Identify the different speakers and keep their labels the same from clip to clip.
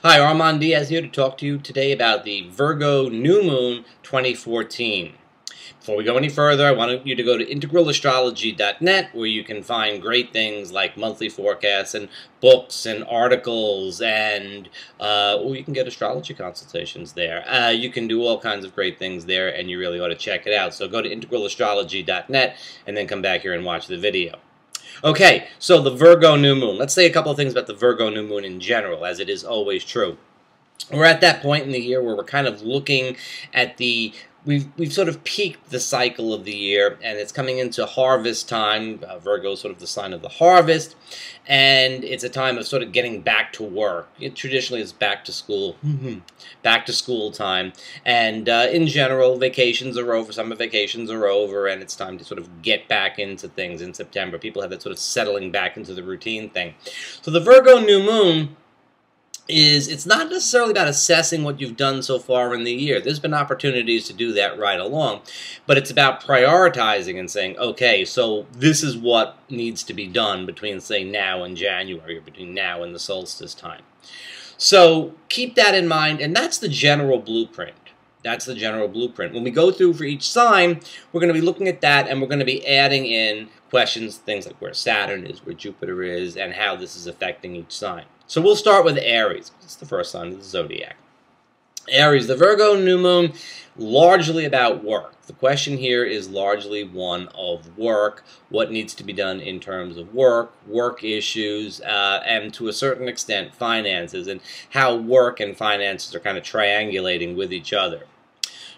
Speaker 1: Hi, Armand Diaz here to talk to you today about the Virgo New Moon 2014. Before we go any further, I want you to go to integralastrology.net where you can find great things like monthly forecasts and books and articles and you can get astrology consultations there. You can do all kinds of great things there and you really ought to check it out. So go to integralastrology.net and then come back here and watch the video. Okay, so the Virgo new moon. Let's say a couple of things about the Virgo new moon in general, as it is always true. We're at that point in the year where we're kind of looking at we've sort of peaked the cycle of the year, and it's coming into harvest time. Virgo is sort of the sign of the harvest, and it's a time of sort of getting back to work. It traditionally is back to school, back to school time, and in general, vacations are over. Summer vacations are over, and it's time to sort of get back into things in September. People have that sort of settling back into the routine thing. So the Virgo new moon it's not necessarily about assessing what you've done so far in the year. There's been opportunities to do that right along, but it's about prioritizing and saying, okay, so this is what needs to be done between, say, now and January, or between now and the solstice time. So keep that in mind, and that's the general blueprint. That's the general blueprint. When we go through for each sign, we're going to be looking at that, and we're going to be adding in questions, things like where Saturn is, where Jupiter is, and how this is affecting each sign. So we'll start with Aries. It's the first sign of the zodiac. Aries, the Virgo new moon, largely about work. The question here is largely one of work, what needs to be done in terms of work issues, and to a certain extent finances, and how work and finances are kind of triangulating with each other.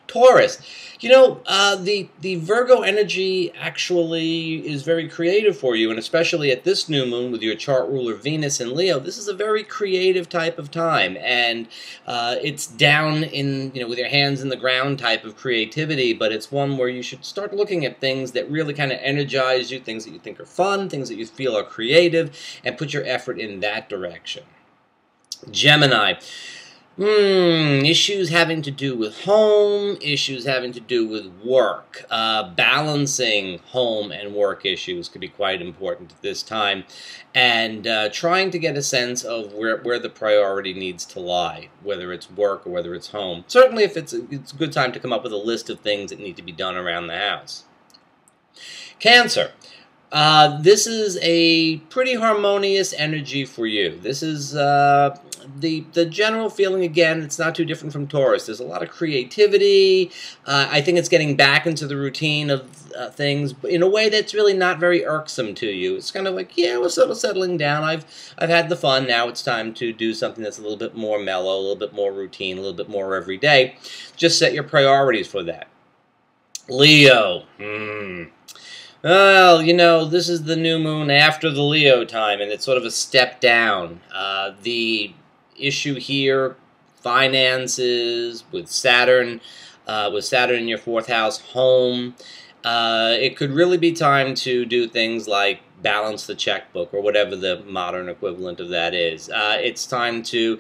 Speaker 1: Taurus, you know, the Virgo energy actually is very creative for you, and especially at this new moon with your chart ruler Venus in Leo, this is a very creative type of time, and it's down in, with your hands in the ground type of creativity, but it's one where you should start looking at things that really kind of energize you, things that you think are fun, things that you feel are creative, and put your effort in that direction. Gemini. Issues having to do with home, issues having to do with work. Balancing home and work issues could be quite important at this time. And trying to get a sense of where the priority needs to lie, whether it's work or whether it's home. Certainly if it's a good time to come up with a list of things that need to be done around the house. Cancer. This is a pretty harmonious energy for you. This is the general feeling, again, it's not too different from Taurus. There's a lot of creativity. I think it's getting back into the routine of things in a way that's really not very irksome to you. It's kind of like, yeah, we're sort of settling down. I've had the fun. Now it's time to do something that's a little bit more mellow, a little bit more routine, a little bit more everyday. Just set your priorities for that. Leo. Well, this is the new moon after the Leo time, and it's sort of a step down. The issue here, finances, with Saturn in your fourth house, home. It could really be time to do things like balance the checkbook, or whatever the modern equivalent of that is. It's time to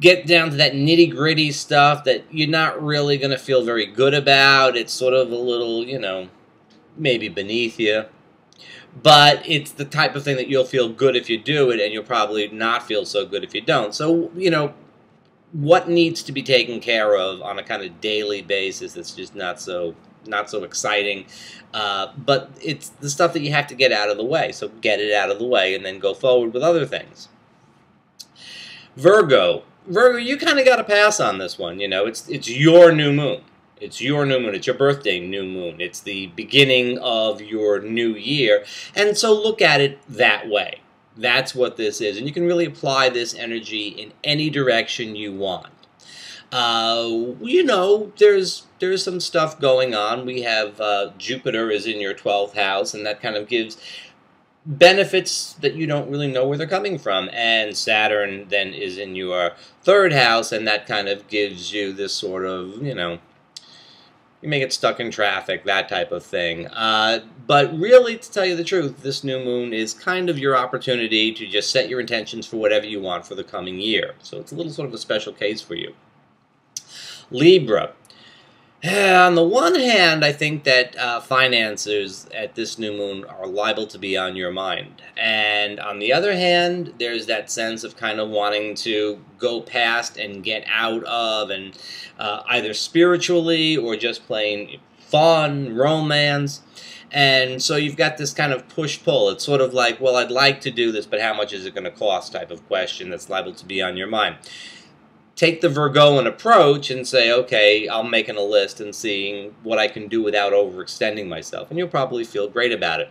Speaker 1: get down to that nitty-gritty stuff that you're not really going to feel very good about. It's sort of a little, maybe beneath you, but it's the type of thing that you'll feel good if you do it, and you'll probably not feel so good if you don't. So, what needs to be taken care of on a kind of daily basis that's just not so exciting, but it's the stuff that you have to get out of the way. So get it out of the way and then go forward with other things. Virgo, you kind of got to pass on this one. It's your new moon. It's your new moon. It's your birthday new moon. It's the beginning of your new year. And so look at it that way. That's what this is. And you can really apply this energy in any direction you want. There's some stuff going on. We have Jupiter is in your 12th house, and that kind of gives benefits that you don't really know where they're coming from. And Saturn then is in your 3rd house, and that kind of gives you this sort of, you may get stuck in traffic, that type of thing. But really, to tell you the truth, this new moon is kind of your opportunity to just set your intentions for whatever you want for the coming year. So it's a little sort of a special case for you. Libra. On the one hand, I think that finances at this new moon are liable to be on your mind. And on the other hand, there's that sense of kind of wanting to go past and get out of, and either spiritually or just plain fun, romance. And so you've got this kind of push-pull. It's sort of like, well, I'd like to do this, but how much is it going to cost type of question that's liable to be on your mind. Take the Virgoan approach and say, okay, I'm making a list and seeing what I can do without overextending myself, and you'll probably feel great about it.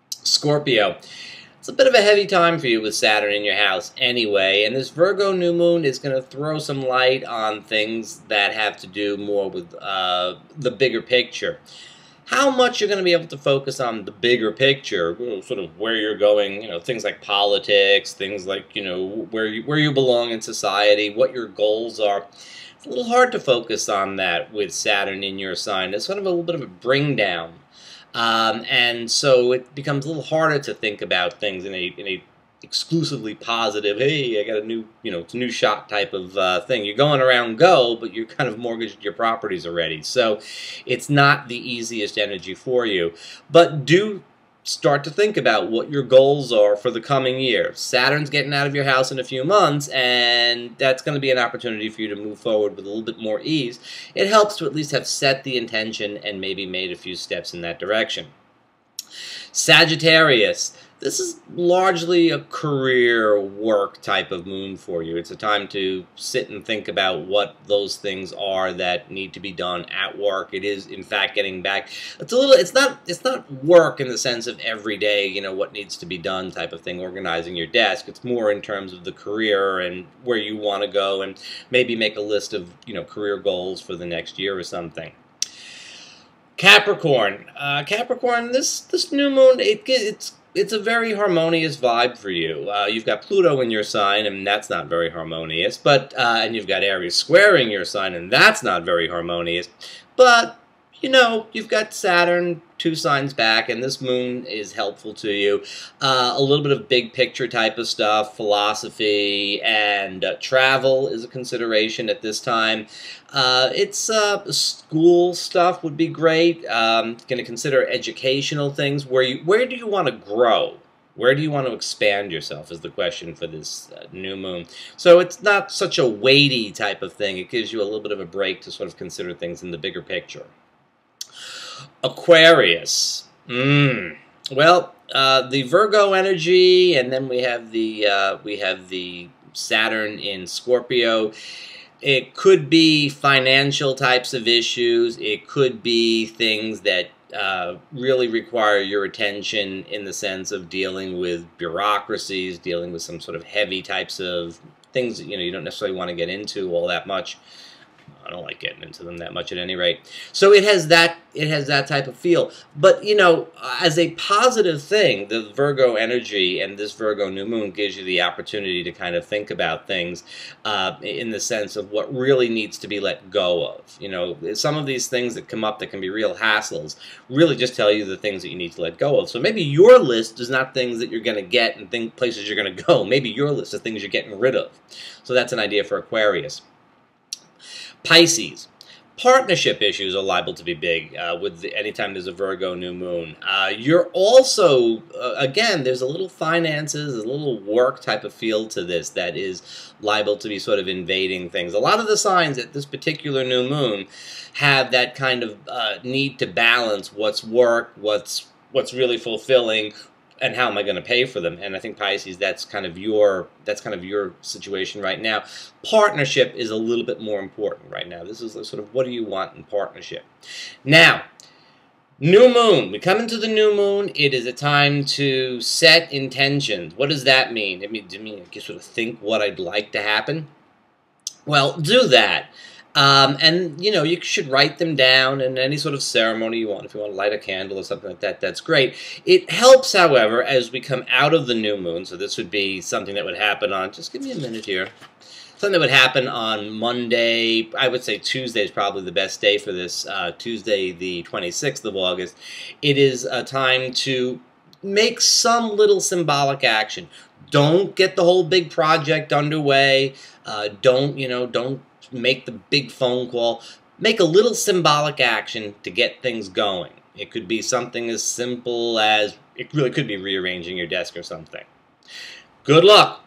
Speaker 1: Scorpio, it's a bit of a heavy time for you with Saturn in your house anyway, and this Virgo new moon is going to throw some light on things that have to do more with the bigger picture. How much you're going to be able to focus on the bigger picture, sort of where you're going, things like politics, things like, where you belong in society, what your goals are. It's a little hard to focus on that with Saturn in your sign. It's sort of a little bit of a bring down. And so it becomes a little harder to think about things in a exclusively positive, hey, I got a new, it's a new shot type of thing. You're going around go, but you're kind of mortgaged your properties already. So it's not the easiest energy for you. But do start to think about what your goals are for the coming year. Saturn's getting out of your house in a few months, and that's going to be an opportunity for you to move forward with a little bit more ease. It helps to at least have set the intention and maybe made a few steps in that direction. Sagittarius, this is largely a career work type of moon for you. It's a time to sit and think about what those things are that need to be done at work. It is, in fact, getting back. It's not work in the sense of every day, what needs to be done type of thing, organizing your desk. It's more in terms of the career and where you want to go, and maybe make a list of, career goals for the next year or something. Capricorn. Capricorn, this new moon, it's a very harmonious vibe for you. You've got Pluto in your sign, and that's not very harmonious. But and you've got Aries squaring your sign, and that's not very harmonious. But you've got Saturn 2 signs back, and this moon is helpful to you. A little bit of big picture type of stuff, philosophy, and travel is a consideration at this time. School stuff would be great. Going to consider educational things. Where do you want to grow? Where do you want to expand yourself is the question for this new moon. So it's not such a weighty type of thing. It gives you a little bit of a break to sort of consider things in the bigger picture. Aquarius. Well, the Virgo energy, and then we have the Saturn in Scorpio. It could be financial types of issues. It could be things that really require your attention in the sense of dealing with bureaucracies, dealing with some sort of heavy types of things that you don't necessarily want to get into all that much. I don't like getting into them that much at any rate. So it has that type of feel. But, as a positive thing, the Virgo energy and this Virgo new moon gives you the opportunity to kind of think about things in the sense of what really needs to be let go of. Some of these things that come up that can be real hassles really just tell you the things that you need to let go of. So maybe your list is not things that you're going to get and places you're going to go. Maybe your list is things you're getting rid of. So that's an idea for Aquarius. Pisces. Partnership issues are liable to be big anytime there's a Virgo new moon. You're also, again, there's a little finances, a little work type of feel to this that is liable to be sort of invading things. A lot of the signs at this particular new moon have that kind of need to balance what's work, what's really fulfilling, and how am I going to pay for them? And I think Pisces, that's kind of your situation right now. Partnership is a little bit more important right now. This is sort of what do you want in partnership. Now, new moon. We come into the new moon. It is a time to set intentions. What does that mean? It means I sort of think what I'd like to happen. Well, do that. And, you should write them down in any sort of ceremony you want. If you want to light a candle or something like that, that's great. It helps, however, as we come out of the new moon, so this would be something that would happen on, just give me a minute here, something that would happen on Monday. I would say Tuesday is probably the best day for this, Tuesday the 26th of August. It is a time to make some little symbolic action. Don't get the whole big project underway. Don't make the big phone call, Make a little symbolic action to get things going. It could be something as simple as, it really could be rearranging your desk or something. Good luck!